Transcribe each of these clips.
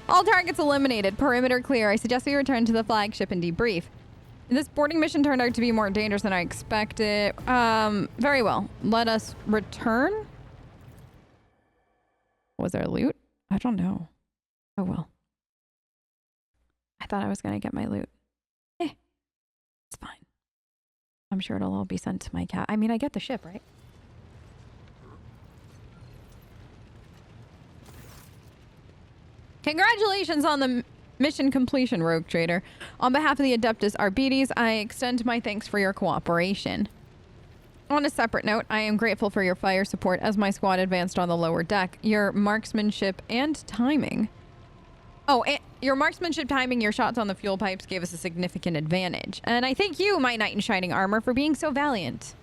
All targets eliminated. Perimeter clear. I suggest we return to the flagship and debrief. This boarding mission turned out to be more dangerous than I expected. Very well. Let us return. Was there loot? I don't know. Oh, well. I thought I was going to get my loot. It's fine. I'm sure it'll all be sent to my cat. I mean, I get the ship, right? Congratulations on the mission completion, Rogue Trader. On behalf of the Adeptus Arbites, I extend my thanks for your cooperation. On a separate note, I am grateful for your fire support as my squad advanced on the lower deck. Your marksmanship and timing. Oh, and your marksmanship timing, your shots on the fuel pipes gave us a significant advantage. And I thank you, my knight in shining armor, for being so valiant.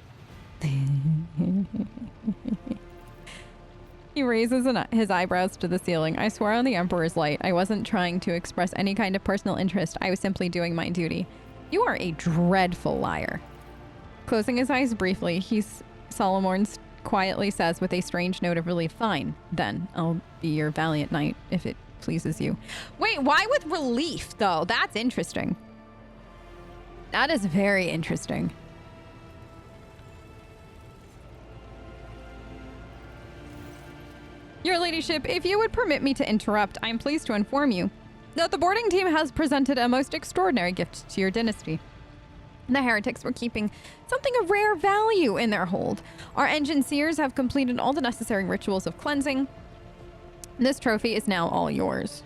He raises his eyebrows to the ceiling. I swear on the Emperor's light, I wasn't trying to express any kind of personal interest. I was simply doing my duty. You are a dreadful liar. Closing his eyes briefly, Solomorne quietly says with a strange note of relief, fine, then I'll be your valiant knight if it pleases you. Wait, why with relief, though? That's interesting. That is very interesting. Your ladyship, if you would permit me to interrupt, I'm pleased to inform you that the boarding team has presented a most extraordinary gift to your dynasty. The heretics were keeping something of rare value in their hold. Our engine seers have completed all the necessary rituals of cleansing. This trophy is now all yours.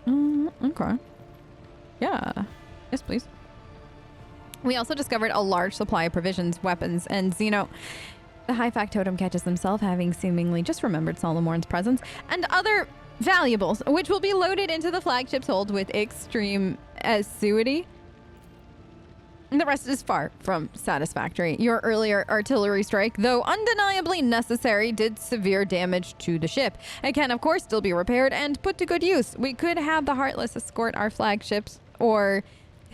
Okay. Yeah. Yes, please. We also discovered a large supply of provisions, weapons, and Xeno. The high factotum catches himself, having seemingly just remembered Solomorne's presence, and other valuables, which will be loaded into the flagship's hold with extreme assiduity. The rest is far from satisfactory. Your earlier artillery strike, though undeniably necessary, did severe damage to the ship. It can, of course, still be repaired and put to good use. We could have the Heartless escort our flagships, or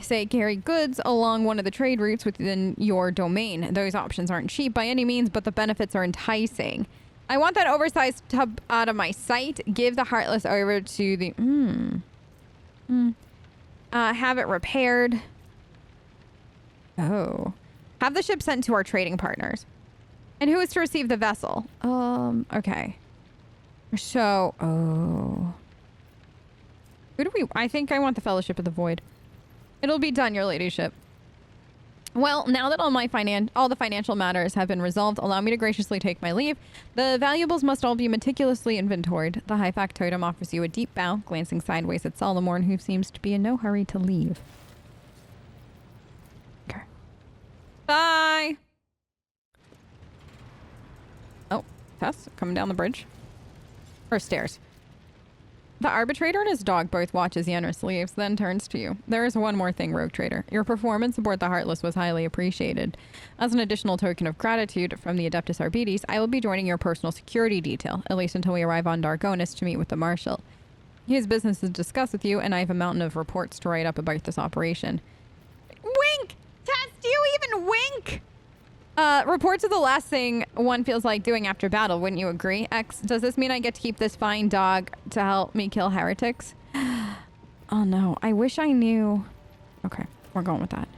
say carry goods along one of the trade routes within your domain. Those options aren't cheap by any means, but the benefits are enticing. I want that oversized tub out of my sight. Give the Heartless over to the... have it repaired. Oh. Have the ship sent to our trading partners. And who is to receive the vessel? Okay. So, who do we... I think I want the Fellowship of the Void. It'll be done, your ladyship. Well, now that all the financial matters have been resolved, allow me to graciously take my leave. The valuables must all be meticulously inventoried. The high factotum offers you a deep bow, glancing sideways at Solomorne, who seems to be in no hurry to leave. Okay. Bye! Oh, Tess, coming down the bridge. Or stairs. The arbitrator and his dog both watch as Yenris leaves, then turns to you. There is one more thing, Rogue Trader. Your performance aboard the Heartless was highly appreciated. As an additional token of gratitude from the Adeptus Arbites, I will be joining your personal security detail, at least until we arrive on Dargonis to meet with the Marshal. He has business to discuss with you, and I have a mountain of reports to write up about this operation. Wink! Tess, do you even wink? Reports are the last thing one feels like doing after battle, wouldn't you agree? X, does this mean I get to keep this fine dog to help me kill heretics? Oh no, I wish I knew. Okay, we're going with that.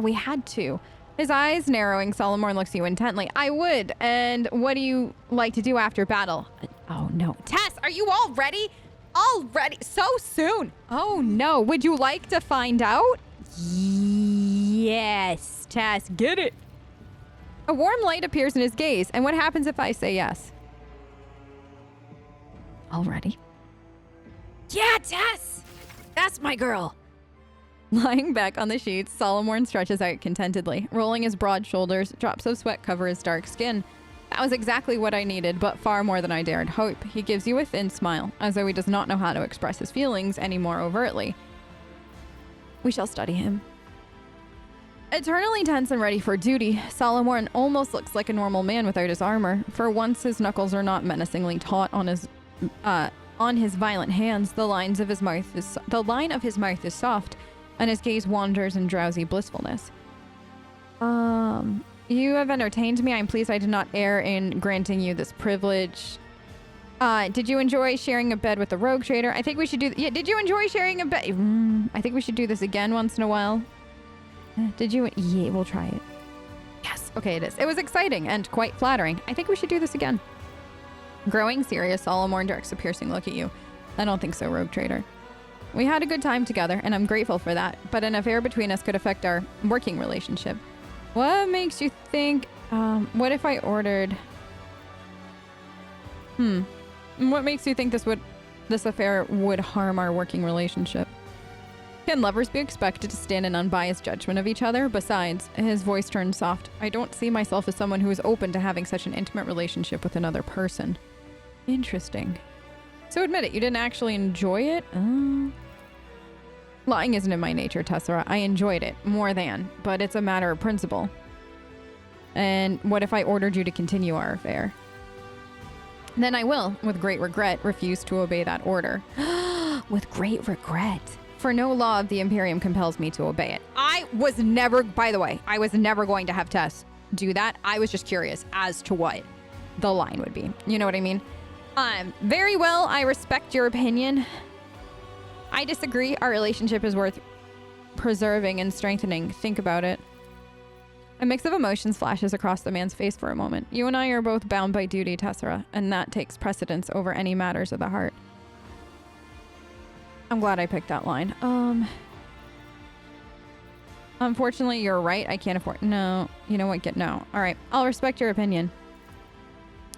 We had to. His eyes narrowing, Solomorne looks at you intently. I would, and what do you like to do after battle? Oh no. Tess, are you all ready? Already? So soon? Oh no, would you like to find out? Yes, Tess, get it. A warm light appears in his gaze, and what happens if I say yes? Already? Yeah, Tess! That's my girl! Lying back on the sheets, Solomorne stretches out contentedly. Rolling his broad shoulders, drops of sweat cover his dark skin. That was exactly what I needed, but far more than I dared hope. He gives you a thin smile, as though he does not know how to express his feelings any more overtly. We shall study him. Eternally tense and ready for duty, Solomorne almost looks like a normal man without his armor. For once, his knuckles are not menacingly taut on his violent hands. The line of his mouth is soft, and his gaze wanders in drowsy blissfulness. You have entertained me. I'm pleased I did not err in granting you this privilege. Did you enjoy sharing a bed with the rogue trader? I think we should do... Yeah, did you enjoy sharing a bed? I think we should do this again once in a while. Did you... Yeah, we'll try it. Yes. Okay, it is. It was exciting and quite flattering. I think we should do this again. Growing serious, Solomorne directs a piercing look at you. I don't think so, rogue trader. We had a good time together, and I'm grateful for that, but an affair between us could affect our working relationship. What makes you think... what if I ordered... What makes you think this affair would harm our working relationship? Can lovers be expected to stand in unbiased judgment of each other? Besides, his voice turned soft. I don't see myself as someone who is open to having such an intimate relationship with another person. Interesting. So admit it, you didn't actually enjoy it? Lying isn't in my nature, Tessera. I enjoyed it, more than, but it's a matter of principle. And what if I ordered you to continue our affair? Then I will, with great regret, refuse to obey that order. With great regret. For no law of the Imperium compels me to obey it. I was never, by the way, I was never going to have Tess do that. I was just curious as to what the line would be. You know what I mean? Very well, I respect your opinion. I disagree. Our relationship is worth preserving and strengthening. Think about it. A mix of emotions flashes across the man's face for a moment. You and I are both bound by duty, Tessera, and that takes precedence over any matters of the heart. I'm glad I picked that line. Unfortunately, you're right. I can't afford... No. You know what? No. All right. I'll respect your opinion.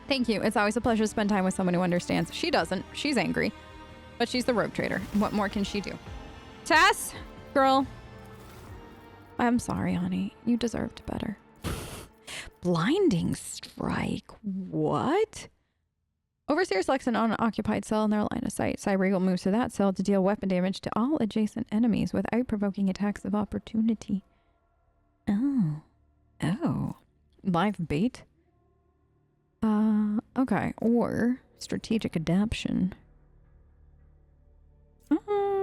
Thank you. It's always a pleasure to spend time with someone who understands. She doesn't. She's angry. But she's the rogue trader. What more can she do? Tess? Girl. I'm sorry, honey. You deserved better. Blinding strike. What? Overseer selects an unoccupied cell in their line of sight. Cyber moves to that cell to deal weapon damage to all adjacent enemies without provoking attacks of opportunity. Oh. Live bait? Okay. Or strategic adaption.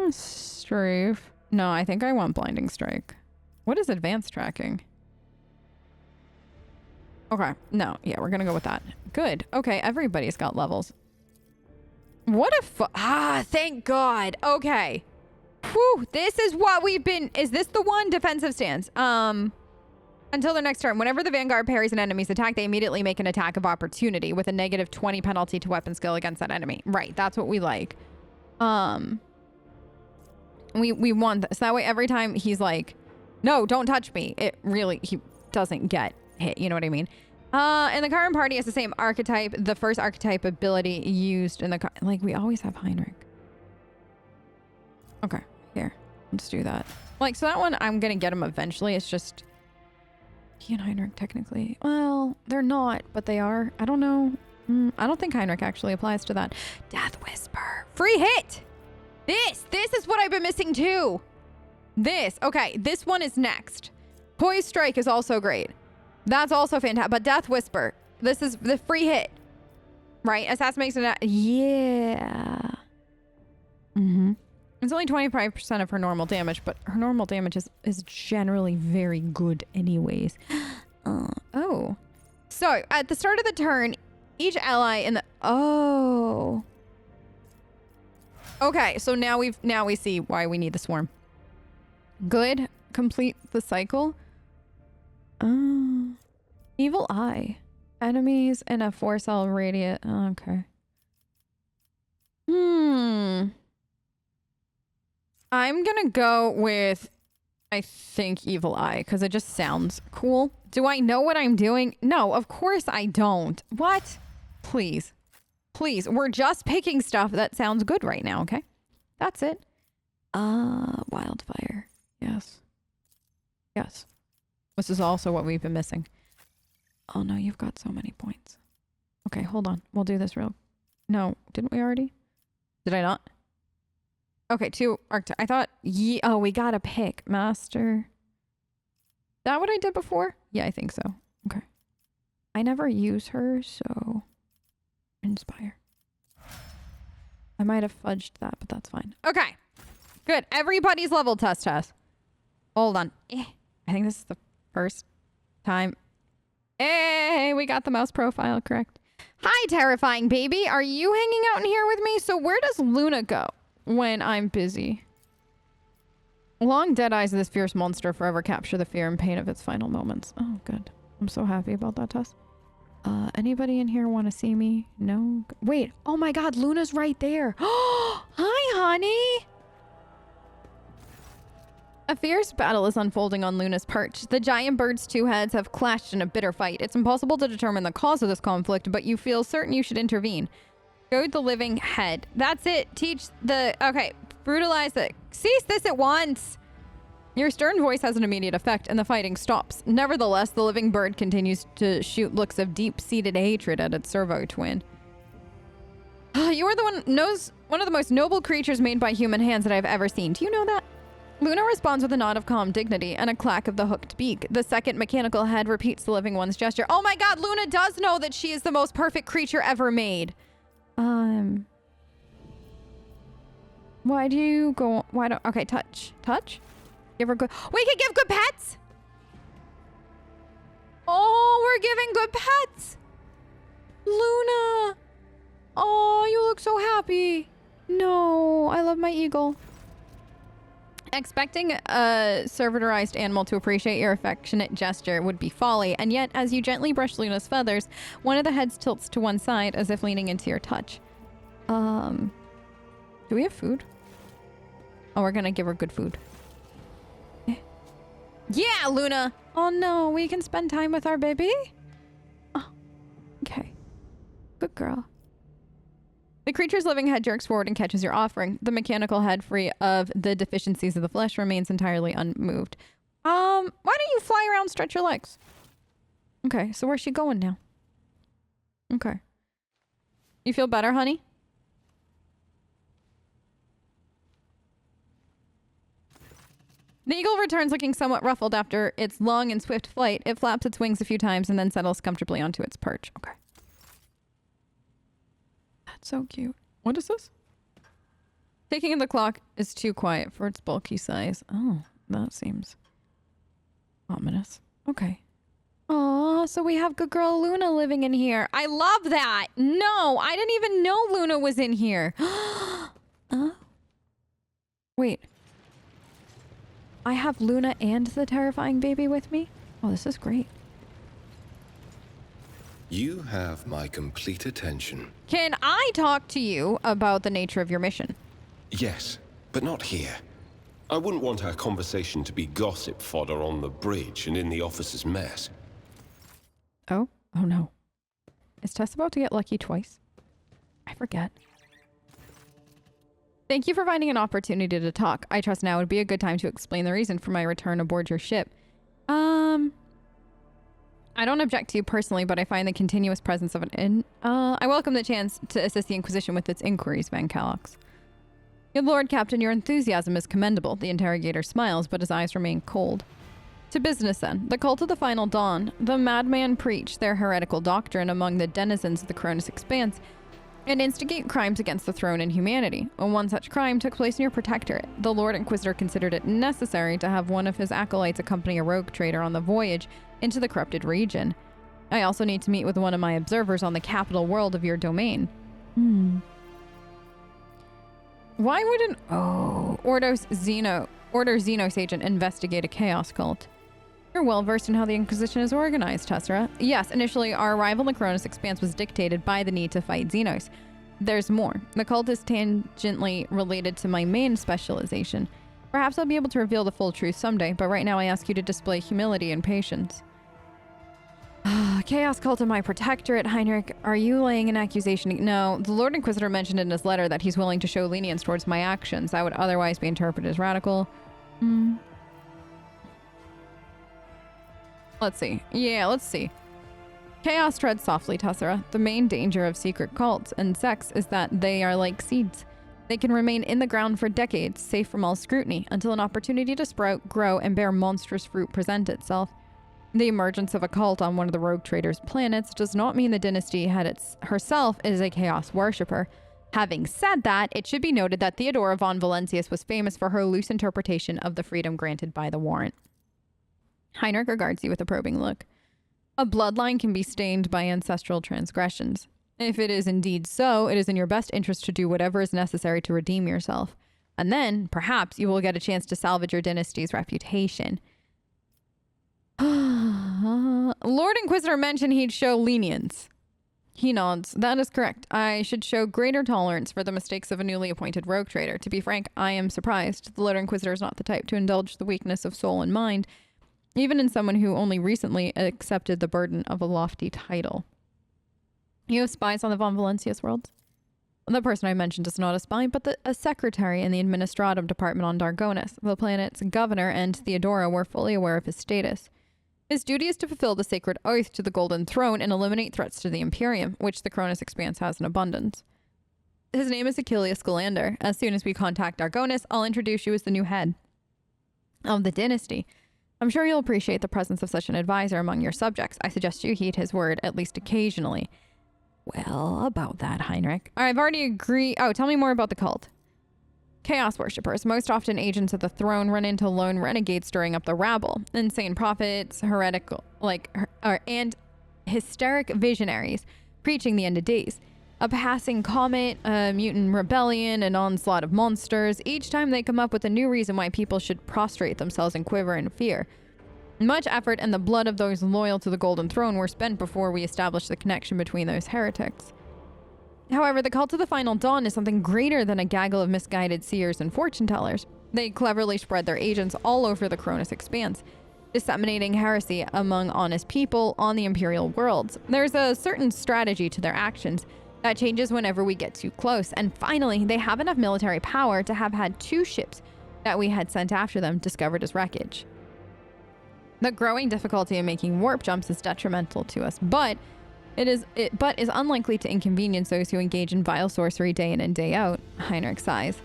Strafe. No, I think I want blinding strike. What is advanced tracking? Okay. No. Yeah, we're gonna go with that. Good. Okay, everybody's got levels. What a thank God. Okay. Whew. This is what we've been... Is this the one? Defensive stance. Until their next turn, whenever the Vanguard parries an enemy's attack, they immediately make an attack of opportunity with a negative 20 penalty to weapon skill against that enemy. Right. That's what we like. We want this. That way every time he's like, no, don't touch me. He doesn't get hit. You know what I mean? And the current party has the same archetype. The first archetype ability used in the... Like, we always have Heinrix. Okay. Here. Let's do that. Like, so that one, I'm going to get him eventually. It's just... He and Heinrix, technically. Well, they're not, but they are. I don't know. I don't think Heinrix actually applies to that. Death Whisper. Free hit! This is what I've been missing too. Okay, this one is next. Poise Strike is also great. That's also fantastic. But Death Whisper, this is the free hit. Right? Assassin makes it. Yeah. It's only 25% of her normal damage, but her normal damage is generally very good anyways. Oh. So, at the start of the turn, each ally in the... Oh. Okay, so now we see why we need the swarm. Good. Complete the cycle. Evil Eye. Enemies in a 4-cell radius. Okay. I'm gonna go with, I think, Evil Eye, because it just sounds cool. Do I know what I'm doing? No, of course I don't. What? Please. Please. We're just picking stuff that sounds good right now, okay? That's it. Wildfire. Yes. Yes. This is also what we've been missing. Oh no, you've got so many points. Okay, hold on. We'll do this real... No, didn't we already? Did I not? Okay, 2 archetypes. I thought... Oh, we gotta pick. Master. Is that what I did before? Yeah, I think so. Okay. I never use her, so... Inspire. I might have fudged that, but that's fine. Okay. Good. Everybody's level test. Hold on. I think this is the first time. Hey, we got the mouse profile correct. Hi, terrifying baby. Are you hanging out in here with me? So where does Luna go when I'm busy? Long dead eyes of this fierce monster forever capture the fear and pain of its final moments. Oh, good. I'm so happy about that, Tess. Anybody in here want to see me? No? Wait. Oh my god, Luna's right there. Hi, honey. A fierce battle is unfolding on Luna's perch. The giant bird's two heads have clashed in a bitter fight. It's impossible to determine the cause of this conflict, but you feel certain you should intervene. Goad the living head. That's it. Teach the... Okay. Brutalize the... Cease this at once! Your stern voice has an immediate effect, and the fighting stops. Nevertheless, the living bird continues to shoot looks of deep-seated hatred at its servo-twin. You are one of the most noble creatures made by human hands that I've ever seen. Do you know that? Luna responds with a nod of calm dignity and a clack of the hooked beak. The second mechanical head repeats the living one's gesture. Oh my god, Luna does know that she is the most perfect creature ever made. Why do you go... Why don't... Okay, touch. Touch? Give her good... We can give good pets! Oh, we're giving good pets! Luna! Oh, you look so happy. No, I love my eagle. Expecting a servitorized animal to appreciate your affectionate gesture would be folly, and yet, as you gently brush Luna's feathers, one of the heads tilts to one side as if leaning into your touch. Do we have food? Oh, we're gonna give her good food. Yeah, Luna! Oh no, we can spend time with our baby? Oh, okay. Good girl. The creature's living head jerks forward and catches your offering. The mechanical head, free of the deficiencies of the flesh, remains entirely unmoved. Why don't you fly around, stretch your legs? Okay, so where's she going now? Okay. You feel better, honey? The eagle returns looking somewhat ruffled after its long and swift flight. It flaps its wings a few times and then settles comfortably onto its perch. Okay. That's so cute. What is this? Ticking of the clock is too quiet for its bulky size. Oh, that seems ominous. Okay. Aw, so we have good girl Luna living in here. I love that. No, I didn't even know Luna was in here. Wait. I have Luna and the terrifying baby with me? Oh, this is great. You have my complete attention. Can I talk to you about the nature of your mission? Yes, but not here. I wouldn't want our conversation to be gossip fodder on the bridge and in the officer's mess. Oh? Oh no. Is Tess about to get lucky twice? I forget. Thank you for finding an opportunity to talk. I trust now would be a good time to explain the reason for my return aboard your ship. I don't object to you personally, but I find the continuous presence of I welcome the chance to assist the Inquisition with its inquiries, Van Calox. Good Lord, Captain, your enthusiasm is commendable. The interrogator smiles, but his eyes remain cold. To business, then. The cult of the Final Dawn. The madman preach their heretical doctrine among the denizens of the Koronus Expanse and instigate crimes against the throne and humanity. When one such crime took place in your protectorate, the Lord Inquisitor considered it necessary to have one of his acolytes accompany a rogue trader on the voyage into the corrupted region. I also need to meet with one of my observers on the capital world of your domain. Why would an Order Xenos agent investigate a chaos cult? You're well versed in how the Inquisition is organized, Tessera. Yes, initially our arrival in the Koronus Expanse was dictated by the need to fight Xenos. There's more. The cult is tangentially related to my main specialization. Perhaps I'll be able to reveal the full truth someday, but right now I ask you to display humility and patience. Chaos cult of my protectorate, Heinrix. Are you laying an accusation? No, the Lord Inquisitor mentioned in his letter that he's willing to show lenience towards my actions. That would otherwise be interpreted as radical. Let's see. Yeah, let's see. Chaos treads softly, Tessera. The main danger of secret cults and sects is that they are like seeds. They can remain in the ground for decades, safe from all scrutiny, until an opportunity to sprout, grow, and bear monstrous fruit present itself. The emergence of a cult on one of the rogue traders' planets does not mean the dynasty herself is a chaos worshipper. Having said that, it should be noted that Theodora von Valentius was famous for her loose interpretation of the freedom granted by the warrant. Heinrich regards you with a probing look. A bloodline can be stained by ancestral transgressions. If it is indeed so, it is in your best interest to do whatever is necessary to redeem yourself. And then, perhaps, you will get a chance to salvage your dynasty's reputation. Lord Inquisitor mentioned he'd show lenience. He nods. That is correct. I should show greater tolerance for the mistakes of a newly appointed rogue trader. To be frank, I am surprised. The Lord Inquisitor is not the type to indulge the weakness of soul and mind, even in someone who only recently accepted the burden of a lofty title. You have spies on the Von Valencius worlds? The person I mentioned is not a spy, but a secretary in the administrative department on Dargonis. The planet's governor and Theodora were fully aware of his status. His duty is to fulfill the sacred oath to the Golden Throne and eliminate threats to the Imperium, which the Koronus Expanse has in abundance. His name is Achilles Galander. As soon as we contact Dargonis, I'll introduce you as the new head of the dynasty. I'm sure you'll appreciate the presence of such an advisor among your subjects. I suggest you heed his word, at least occasionally. Well, about that, Heinrix. I've already agreed. Oh, tell me more about the cult. Chaos worshippers, most often agents of the throne, run into lone renegades stirring up the rabble. Insane prophets, heretical, and hysteric visionaries, preaching the end of days. A passing comet, a mutant rebellion, an onslaught of monsters. Each time they come up with a new reason why people should prostrate themselves and quiver in fear. Much effort and the blood of those loyal to the Golden Throne were spent before we established the connection between those heretics. However, the cult of the Final Dawn is something greater than a gaggle of misguided seers and fortune-tellers. They cleverly spread their agents all over the Koronus Expanse, disseminating heresy among honest people on the Imperial worlds. There's a certain strategy to their actions that changes whenever we get too close, and finally, they have enough military power to have had 2 ships that we had sent after them discovered as wreckage. The growing difficulty in making warp jumps is detrimental to us, but is unlikely to inconvenience those who engage in vile sorcery day in and day out, Heinrix sighs.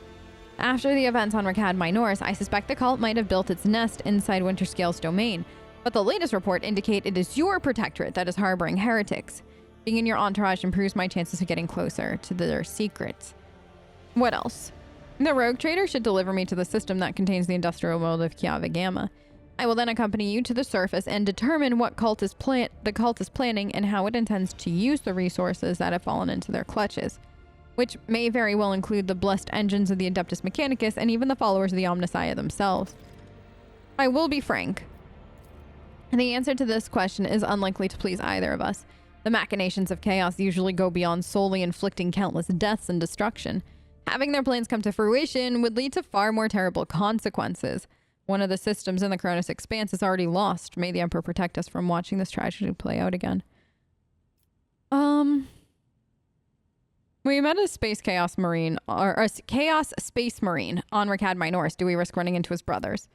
After the events on Rakad Minoris, I suspect the cult might have built its nest inside Winterscale's domain, but the latest report indicate it is your protectorate that is harboring heretics. Being in your entourage improves my chances of getting closer to their secrets. What else? The rogue trader should deliver me to the system that contains the industrial world of Chiava Gamma. I will then accompany you to the surface and determine what the cult is planning and how it intends to use the resources that have fallen into their clutches, which may very well include the blessed engines of the Adeptus Mechanicus and even the followers of the Omnissiah themselves. I will be frank. The answer to this question is unlikely to please either of us. The machinations of chaos usually go beyond solely inflicting countless deaths and destruction. Having their plans come to fruition would lead to far more terrible consequences. One of the systems in the Koronus Expanse is already lost. May the Emperor protect us from watching this tragedy play out again. We met a space chaos marine, or a chaos space marine on Rakad Minoris. Do we risk running into his brothers?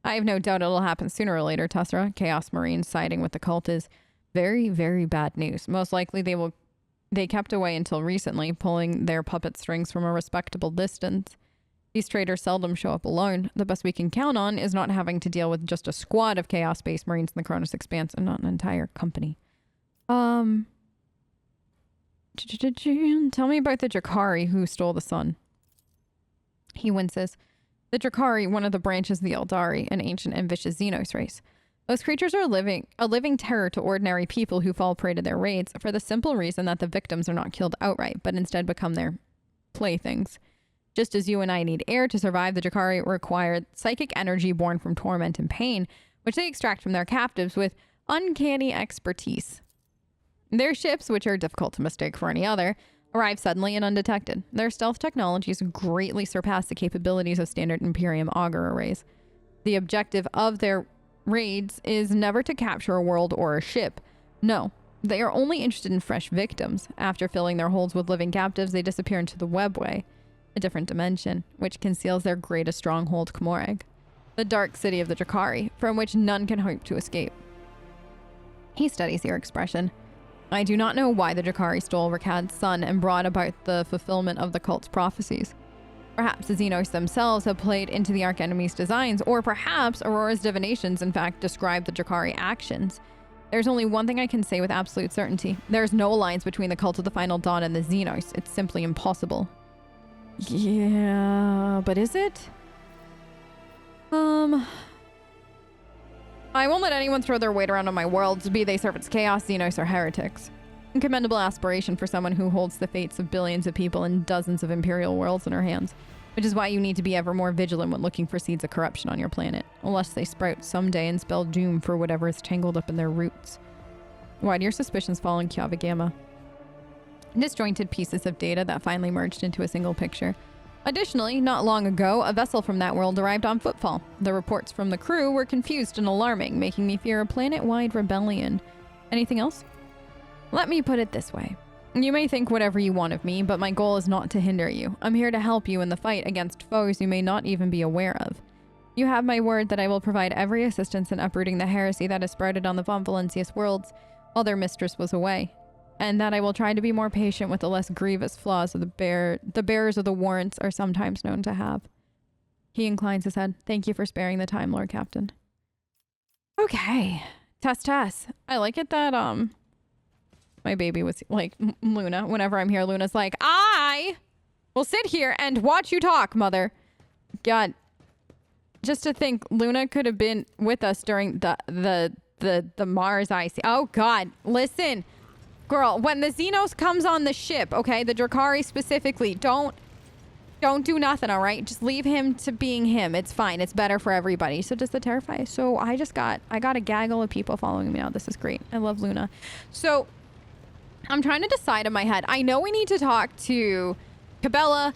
I have no doubt it'll happen sooner or later, Tessera. Chaos marines siding with the cult is very, very bad news. Most likely they kept away until recently, pulling their puppet strings from a respectable distance. These traitors seldom show up alone. The best we can count on is not having to deal with just a squad of Chaos Space Marines in the Koronus Expanse and not an entire company. Tell me about the Drakari who stole the sun. He winces. The Drakari, one of the branches of the Eldari, an ancient and vicious Xenos race. Those creatures are a living terror to ordinary people who fall prey to their raids for the simple reason that the victims are not killed outright, but instead become their playthings. Just as you and I need air to survive, the Drakari require psychic energy born from torment and pain, which they extract from their captives with uncanny expertise. Their ships, which are difficult to mistake for any other, arrive suddenly and undetected. Their stealth technologies greatly surpass the capabilities of standard Imperium auger arrays. The objective of their raids is never to capture a world or a ship. No, they are only interested in fresh victims. After filling their holds with living captives, they disappear into the webway, a different dimension, which conceals their greatest stronghold, Comorag, the dark city of the Drakari, from which none can hope to escape. He studies your expression. I do not know why the Drakari stole Rakad's son and brought about the fulfillment of the cult's prophecies. Perhaps the Xenos themselves have played into the Archenemy's designs, or perhaps Aurora's divinations in fact describe the Drakari actions. There's only one thing I can say with absolute certainty. There's no alliance between the cult of the Final Dawn and the Xenos. It's simply impossible. Yeah, but is it? I won't let anyone throw their weight around on my worlds, be they servants, chaos, Xenos, or heretics. A commendable aspiration for someone who holds the fates of billions of people and dozens of imperial worlds in her hands. Which is why you need to be ever more vigilant when looking for seeds of corruption on your planet, unless they sprout someday and spell doom for whatever is tangled up in their roots. Why do your suspicions fall on Kiava Gamma? Disjointed pieces of data that finally merged into a single picture. Additionally, not long ago, a vessel from that world arrived on footfall. The reports from the crew were confused and alarming, making me fear a planet-wide rebellion. Anything else? Let me put it this way. You may think whatever you want of me, but my goal is not to hinder you. I'm here to help you in the fight against foes you may not even be aware of. You have my word that I will provide every assistance in uprooting the heresy that has sprouted on the Von Valencius worlds while their mistress was away, and that I will try to be more patient with the less grievous flaws of the bearers of the warrants are sometimes known to have. He inclines his head. Thank you for sparing the time, Lord Captain. Okay. Tess. I like it that, my baby was like, Luna, whenever I'm here, Luna's like, I will sit here and watch you talk, mother. God, just to think Luna could have been with us during the Mars ice. Oh God, listen, girl, when the Xenos comes on the ship, okay, the Drakari specifically, don't do nothing, all right? Just leave him to being him. It's fine. It's better for everybody. So does the Terrify. So I got a gaggle of people following me now. This is great. I love Luna. So I'm trying to decide in my head. I know we need to talk to Cabela.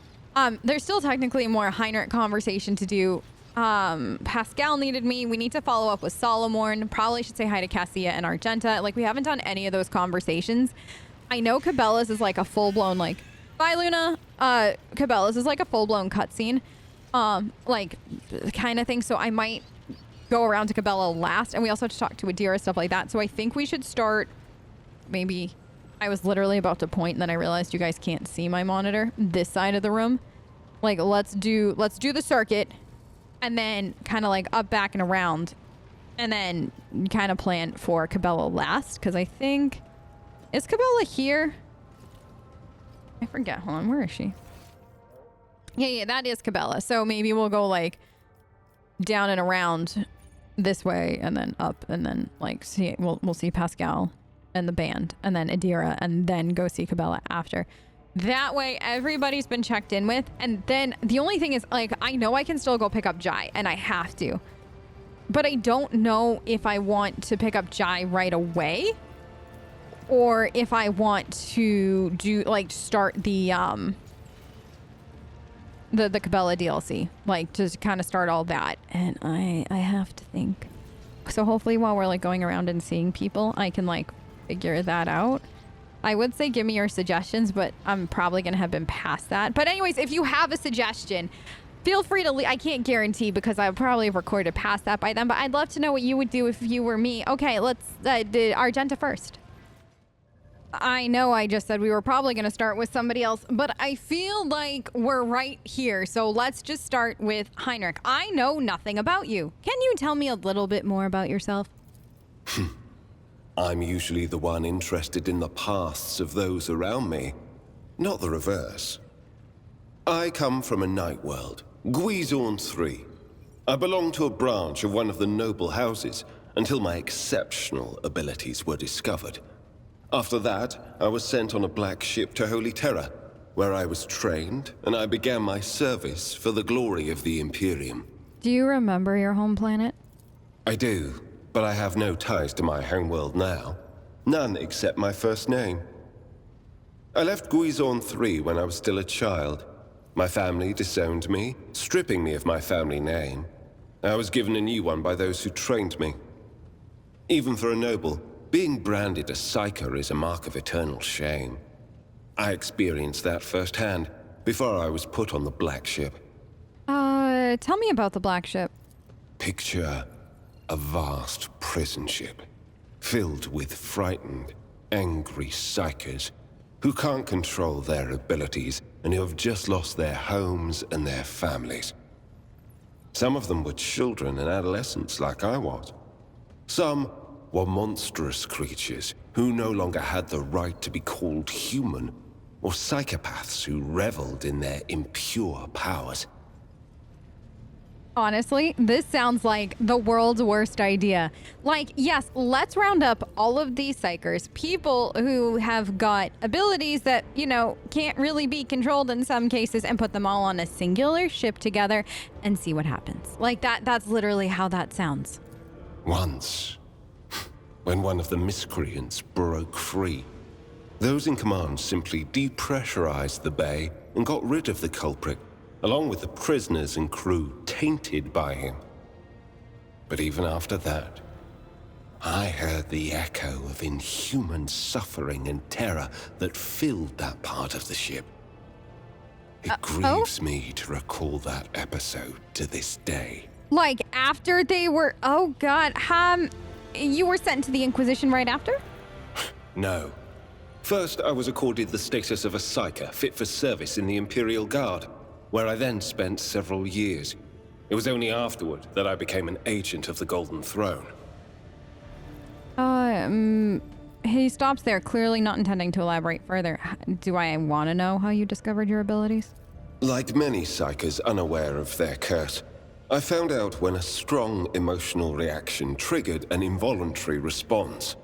There's still technically more Heinrix conversation to do. Pascal needed me. We need to follow up with Solomorne. Probably should say hi to Cassia and Argenta. Like, we haven't done any of those conversations. I know Cabela's is like a full-blown, like, bye, Luna. Cabela's is like a full-blown cutscene, like, kind of thing. So I might go around to Cabela last. And we also have to talk to Adira, stuff like that. So I think we should start maybe... I was literally about to point and then I realized you guys can't see my monitor. This side of the room. Like, let's do the circuit and then kind of like up, back, and around. And then kind of plan for Cabela last. Because I think... Is Cabela here? I forget. Hold on. Where is she? Yeah, that is Cabela. So maybe we'll go like down and around this way and then up and then like see... We'll see Pascal and the band, and then Adira, and then go see Cabela after. That way, everybody's been checked in with, and then the only thing is, like, I know I can still go pick up Jai, and I have to. But I don't know if I want to pick up Jai right away, or if I want to do, like, start the Cabela DLC. Like, just kind of start all that, and I have to think. So hopefully while we're, like, going around and seeing people, I can, like, figure that out. I would say give me your suggestions, but I'm probably gonna have been past that. But anyways, if you have a suggestion, feel free to leave. I can't guarantee because I'll probably have recorded past that by then, but I'd love to know what you would do if you were me. Okay, let's Argenta first. I know I just said we were probably gonna start with somebody else, but I feel like we're right here, so let's just start with Heinrix. I know nothing about you. Can you tell me a little bit more about yourself? I'm usually the one interested in the pasts of those around me, not the reverse. I come from a night world, Guizorn 3. I belong to a branch of one of the noble houses until my exceptional abilities were discovered. After that, I was sent on a black ship to Holy Terra, where I was trained and I began my service for the glory of the Imperium. Do you remember your home planet? I do. But I have no ties to my homeworld now. None except my first name. I left Guizorn 3 when I was still a child. My family disowned me, stripping me of my family name. I was given a new one by those who trained me. Even for a noble, being branded a psyker is a mark of eternal shame. I experienced that firsthand before I was put on the Black Ship. Tell me about the Black Ship. Picture a vast prison ship, filled with frightened, angry psychers who can't control their abilities and who have just lost their homes and their families. Some of them were children and adolescents like I was. Some were monstrous creatures who no longer had the right to be called human, or psychopaths who reveled in their impure powers. Honestly, this sounds like the world's worst idea. Like, yes, let's round up all of these psychers, people who have got abilities that, you know, can't really be controlled in some cases, and put them all on a singular ship together and see what happens. Like, that's literally how that sounds. Once, when one of the miscreants broke free, those in command simply depressurized the bay and got rid of the culprit, along with the prisoners and crew tainted by him. But even after that, I heard the echo of inhuman suffering and terror that filled that part of the ship. It grieves me to recall that episode to this day. Like, after they were... Oh, God. You were sent to the Inquisition right after? No. First, I was accorded the status of a psyker fit for service in the Imperial Guard, where I then spent several years. It was only afterward that I became an agent of the Golden Throne. He stops there, clearly not intending to elaborate further. Do I want to know how you discovered your abilities? Like many psychers unaware of their curse, I found out when a strong emotional reaction triggered an involuntary response.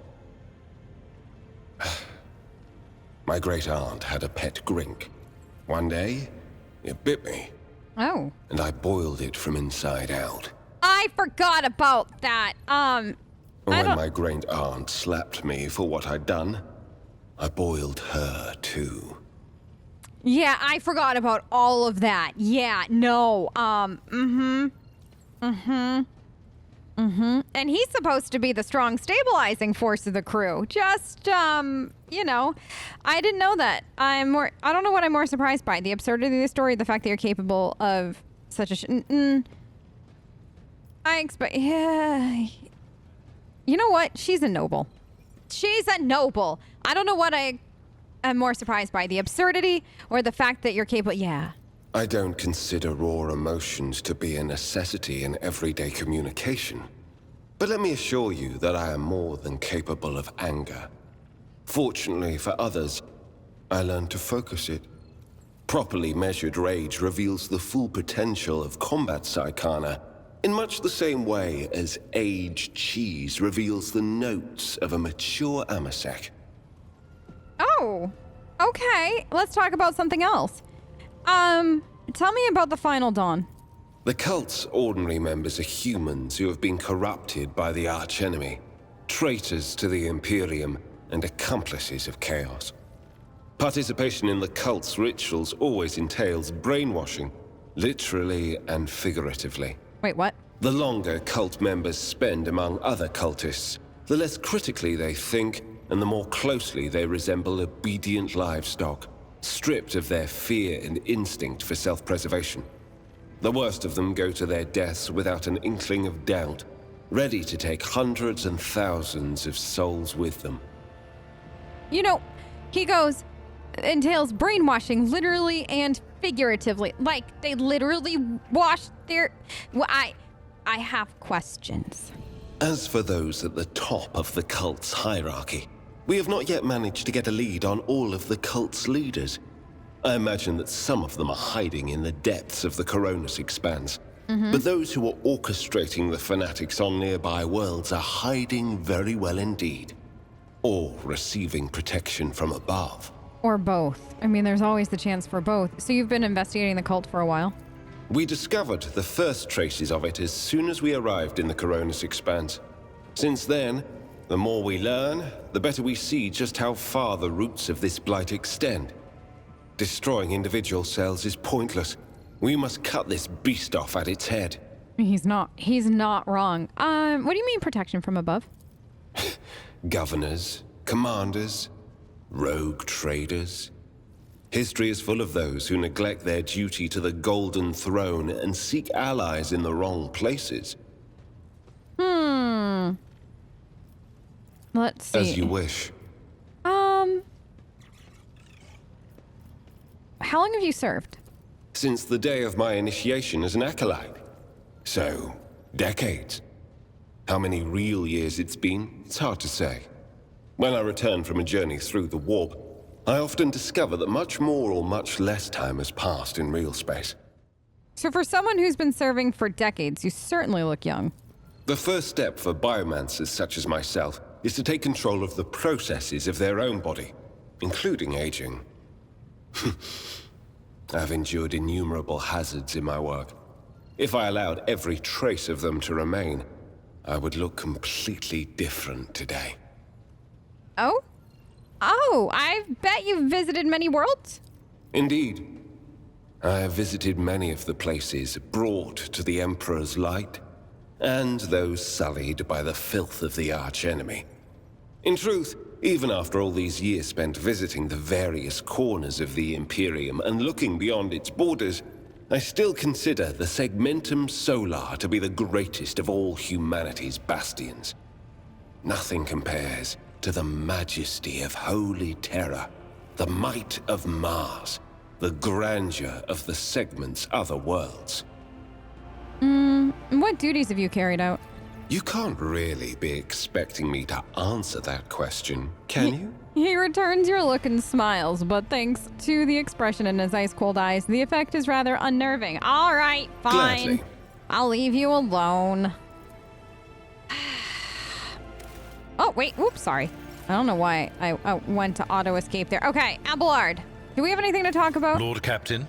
My great aunt had a pet grink. One day, it bit me. Oh. And I boiled it from inside out. I forgot about that. When my great aunt slapped me for what I'd done, I boiled her too. Yeah, I forgot about all of that. Yeah, no. And he's supposed to be the strong stabilizing force of the crew. Just, you know, I didn't know that. I don't know what I'm more surprised by. The absurdity of the story, the fact that you're capable of such a yeah. You know what? She's a noble. She's a noble. I don't know what I am more surprised by, the absurdity or the fact that you're capable. Yeah. I don't consider raw emotions to be a necessity in everyday communication. But let me assure you that I am more than capable of anger. Fortunately for others, I learned to focus it. Properly measured rage reveals the full potential of combat psychana, in much the same way as aged cheese reveals the notes of a mature amasec. Oh, okay. Let's talk about something else. Tell me about the Final Dawn. The cult's ordinary members are humans who have been corrupted by the archenemy, traitors to the Imperium, and accomplices of chaos. Participation in the cult's rituals always entails brainwashing, literally and figuratively. Wait, what? The longer cult members spend among other cultists, the less critically they think, and the more closely they resemble obedient livestock, stripped of their fear and instinct for self-preservation. The worst of them go to their deaths without an inkling of doubt, ready to take hundreds and thousands of souls with them. You know, he goes, entails brainwashing literally and figuratively. Like, they literally wash their... Well, I have questions. As for those at the top of the cult's hierarchy, we have not yet managed to get a lead on all of the cult's leaders. I imagine that some of them are hiding in the depths of the Koronus Expanse. But those who are orchestrating the fanatics on nearby worlds are hiding very well indeed. Or receiving protection from above. Or both. I mean, there's always the chance for both. So you've been investigating the cult for a while? We discovered the first traces of it as soon as we arrived in the Koronus Expanse. Since then, the more we learn, the better we see just how far the roots of this blight extend. Destroying individual cells is pointless. We must cut this beast off at its head. He's not wrong. What do you mean protection from above? Governors, commanders, rogue traders. History is full of those who neglect their duty to the Golden Throne and seek allies in the wrong places. Let's see. As you wish. How long have you served? Since the day of my initiation as an acolyte. So, decades. How many real years it's been, it's hard to say. When I return from a journey through the warp, I often discover that much more or much less time has passed in real space. So for someone who's been serving for decades, you certainly look young. The first step for biomancers such as myself is to take control of the processes of their own body, including aging. I've endured innumerable hazards in my work. If I allowed every trace of them to remain, I would look completely different today. Oh? Oh, I bet you've visited many worlds? Indeed. I have visited many of the places brought to the Emperor's light, and those sullied by the filth of the archenemy. In truth, even after all these years spent visiting the various corners of the Imperium and looking beyond its borders, I still consider the Segmentum Solar to be the greatest of all humanity's bastions. Nothing compares to the majesty of Holy Terror, the might of Mars, the grandeur of the Segment's other worlds. What duties have you carried out? You can't really be expecting me to answer that question, can you? He returns your look and smiles, but thanks to the expression in his ice-cold eyes, the effect is rather unnerving. All right, fine. Gladly. I'll leave you alone. Oh, wait. Oops, sorry. I don't know why I went to auto-escape there. Okay, Abelard, do we have anything to talk about? Lord Captain,